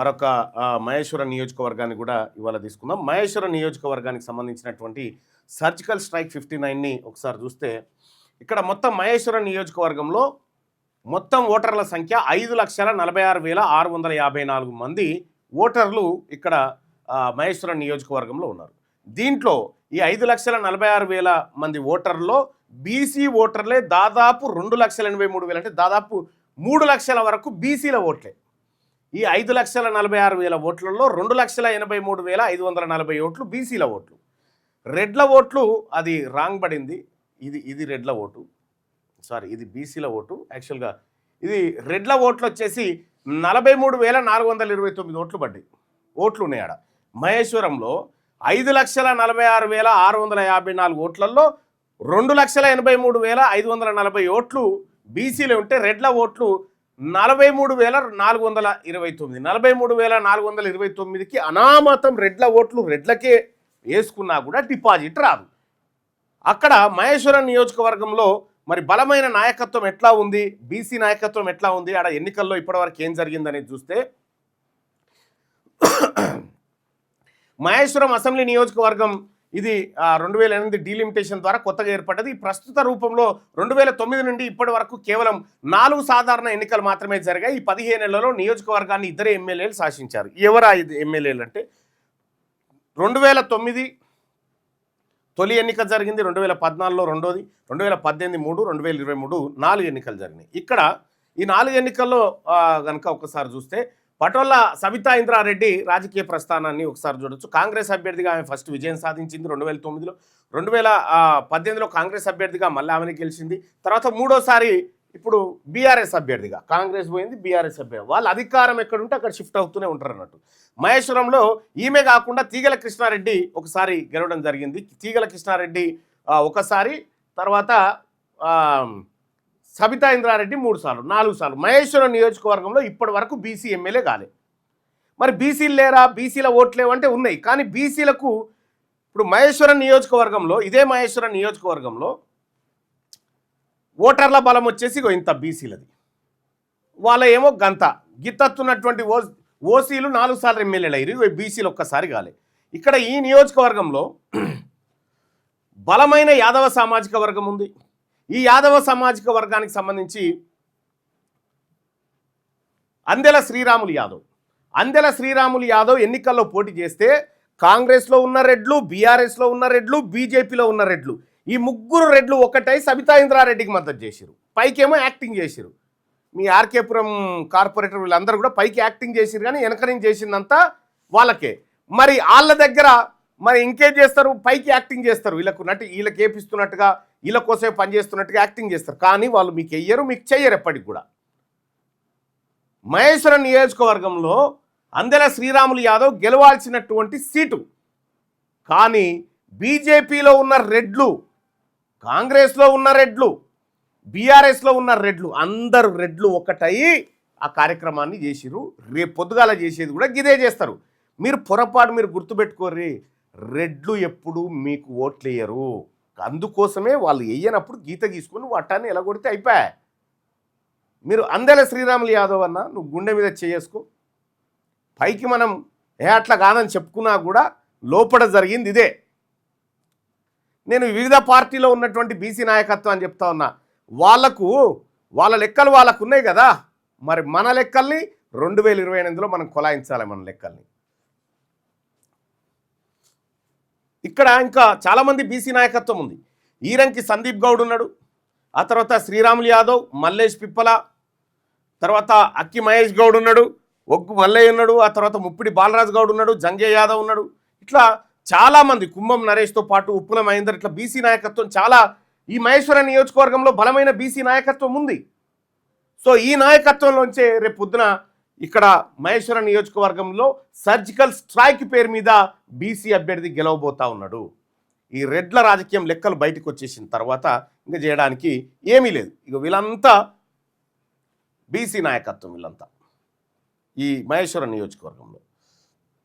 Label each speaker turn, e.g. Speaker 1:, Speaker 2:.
Speaker 1: మరొక మహేశ్వరం నియోజకవర్గాన్ని కూడా ఇవాళ తీసుకుందాం. మహేశ్వరం నియోజకవర్గానికి సంబంధించినటువంటి సర్జికల్ స్ట్రైక్ 59ని ఒకసారి చూస్తే ఇక్కడ మొత్తం మహేశ్వరం నియోజకవర్గంలో మొత్తం ఓటర్ల సంఖ్య 5,46,654 మంది ఓటర్లు ఇక్కడ మహేశ్వరం నియోజకవర్గంలో ఉన్నారు. దీంట్లో ఈ 5,46,000 మంది ఓటర్లలో బీసీ ఓటర్లే దాదాపు 2,83,000 అంటే దాదాపు 3 లక్షల వరకు బీసీల ఓట్లే. ఈ 5,46,000 ఓట్లలో 2,83,540 ఓట్లు బీసీల ఓట్లు. రెడ్ల ఓట్లు అది రాంగ్ పడింది. ఇది రెడ్ల ఓటు, సారీ ఇది బీసీల ఓటు. యాక్చువల్గా ఇది రెడ్ల ఓట్లు వచ్చేసి 43,429 ఓట్లు పడ్డాయి. ఓట్లు ఉన్నాయి ఆడ. మహేశ్వరంలో 5,46,654 ఓట్లలో 2,83,540 ఓట్లు బీసీలు ఉంటే రెడ్ల ఓట్లు 43,429. 43,429కి అనామతం రెడ్ల ఓట్లు రెడ్లకే వేసుకున్నా కూడా డిపాజిట్ రాదు. అక్కడ మహేశ్వరం నియోజకవర్గంలో మరి బలమైన నాయకత్వం ఎట్లా ఉంది, బీసీ నాయకత్వం ఎట్లా ఉంది, ఆడ ఎన్నికల్లో ఇప్పటివరకు ఏం జరిగిందనేది చూస్తే మహేశ్వరం అసెంబ్లీ నియోజకవర్గం ఇది 2008 డీలిమిటేషన్ ద్వారా కొత్తగా ఏర్పడ్డది. ప్రస్తుత రూపంలో 2009 నుండి ఇప్పటి వరకు కేవలం 4 సాధారణ ఎన్నికలు మాత్రమే జరిగాయి. ఈ 15 నెలల్లో నియోజకవర్గాన్ని 2 ఎమ్మెల్యేలు శాసించారు. ఎవరా ఎమ్మెల్యేలు అంటే 2009 తొలి ఎన్నిక జరిగింది, 2014లో రెండోది, 2018 3, 2023 4 ఎన్నికలు జరిగినాయి. ఇక్కడ ఈ 4 ఎన్నికల్లో కనుక ఒకసారి చూస్తే పటోళ్ళ సబితా ఇంద్రారెడ్డి రాజకీయ ప్రస్థానాన్ని ఒకసారి చూడొచ్చు. కాంగ్రెస్ అభ్యర్థిగా ఆమె ఫస్ట్ విజయం సాధించింది 2009లో. 2018లో కాంగ్రెస్ అభ్యర్థిగా మళ్ళీ ఆమెను గెలిచింది. తర్వాత మూడోసారి ఇప్పుడు బీఆర్ఎస్ అభ్యర్థిగా, కాంగ్రెస్ పోయింది బీఆర్ఎస్ అభ్యర్థి. వాళ్ళ అధికారం ఎక్కడుంటే అక్కడ షిఫ్ట్ అవుతూనే ఉంటారు అన్నట్టు. మహేశ్వరంలో ఈమె కాకుండా తీగల కృష్ణారెడ్డి ఒకసారి గెలవడం జరిగింది. తీగల కృష్ణారెడ్డి ఒకసారి, తర్వాత సబితా ఇంద్రారెడ్డి 3 సార్లు 4 సార్లు. మహేశ్వరం నియోజకవర్గంలో ఇప్పటి వరకు బీసీ ఎమ్మెల్యే కాలే. మరి బీసీలు లేరా, బీసీల ఓట్లేవంటే ఉన్నాయి. కానీ బీసీలకు ఇప్పుడు మహేశ్వరం నియోజకవర్గంలో, ఇదే మహేశ్వరం నియోజకవర్గంలో ఓటర్ల బలం వచ్చేసి ఇంత బీసీలది. వాళ్ళ ఏమో గంత గిత్తత్తున్నటువంటి ఓసీలు 4 సార్లు ఎమ్మెల్యేలు అయ్యారు, బీసీలు ఒక్కసారి కాలే. ఇక్కడ ఈ నియోజకవర్గంలో బలమైన యాదవ సామాజిక వర్గం ఉంది. ఈ యాదవ సామాజిక వర్గానికి సంబంధించి అందెల శ్రీరాములు యాదవ్ ఎన్నికల్లో పోటీ చేస్తే కాంగ్రెస్లో ఉన్న రెడ్లు, బీఆర్ఎస్లో ఉన్న రెడ్లు, బీజేపీలో ఉన్న రెడ్లు, ఈ 3 రెడ్లు ఒకటై సబితా ఇంద్రారెడ్డికి మద్దతు చేసిరు. పైకేమో యాక్టింగ్ చేసిరు. మీ ఆర్కేపురం కార్పొరేటర్ వీళ్ళందరూ కూడా పైకి యాక్టింగ్ చేసిరు, కానీ వెనక నుంచి చేసిందంతా వాళ్ళకే. మరి వాళ్ళ దగ్గర మరి ఇంకేం చేస్తారు, పైకి యాక్టింగ్ చేస్తారు. వీళ్ళకి ఏపిస్తున్నట్టుగా, వీళ్ళ కోసమే పనిచేస్తున్నట్టుగా యాక్టింగ్ చేస్తారు. కానీ వాళ్ళు మీకు వెయ్యరు, మీకు చెయ్యరు ఎప్పటికి కూడా. మహేశ్వరం నియోజకవర్గంలో అందెల శ్రీరాములు యాదవ్ గెలవాల్సినటువంటి సీటు, కానీ బీజేపీలో ఉన్న రెడ్లు, కాంగ్రెస్లో ఉన్న రెడ్లు, బీఆర్ఎస్లో ఉన్న రెడ్లు, అందరు రెడ్లు ఒకటయి ఆ కార్యక్రమాన్ని చేసిరు. రేపు పొద్దుగాల చేసేది కూడా గిదే చేస్తారు. మీరు పొరపాటు మీరు గుర్తుపెట్టుకోర్రి, రెడ్లు ఎప్పుడు మీకు ఓట్లు వేయరు. అందుకోసమే వాళ్ళు వేయనప్పుడు గీత గీసుకొని వట్టాన్ని ఎలగొడితే అయిపోయా. మీరు అందెల శ్రీరాములు యాదవ్ అన్న నువ్వు గుండె మీద చేసుకో. పైకి మనం అట్లా కాదని చెప్పుకున్నా కూడా లోపల జరిగింది ఇదే. నేను వివిధ పార్టీలో ఉన్నటువంటి బీసీ నాయకత్వం అని చెప్తా ఉన్నా. వాళ్ళ లెక్కలు వాళ్ళకు ఉన్నాయి కదా. మరి మన లెక్కల్ని 2028లో మనం కొలాయించాలి. మన లెక్కల్ని ఇక్కడ ఇంకా చాలామంది బీసీ నాయకత్వం ఉంది. ఈరంకి సందీప్ గౌడ్ ఉన్నాడు, ఆ తర్వాత శ్రీరాములు యాదవ్, మల్లేష్ పిప్పల, తర్వాత అక్కి మహేష్ గౌడ్ ఉన్నాడు, ఒగ్గు మల్లయ్య ఉన్నాడు, ఆ తర్వాత ముప్పిడి బాలరాజు గౌడ్ ఉన్నాడు, జంగే యాదవ్ ఉన్నాడు. ఇట్లా చాలామంది, కుంభం నరేష్తో పాటు ఉప్పుల మహేందర్, ఇట్లా బీసీ నాయకత్వం చాలా ఈ మహేశ్వరం నియోజకవర్గంలో బలమైన బీసీ నాయకత్వం ఉంది. సో ఈ నాయకత్వంలోంచే రేపు పొద్దున ఇక్కడ మహేశ్వరం నియోజకవర్గంలో సర్జికల్ స్ట్రైక్ పేరు మీద బీసీ అభ్యర్థి గెలవబోతా ఉన్నాడు. ఈ రెడ్ల రాజకీయం లెక్కలు బయటకు వచ్చేసిన తర్వాత ఇంకా చేయడానికి ఏమీ లేదు. ఇక వీళ్ళంతా బీసీ నాయకత్వం, వీళ్ళంతా ఈ మహేశ్వరం నియోజకవర్గంలో.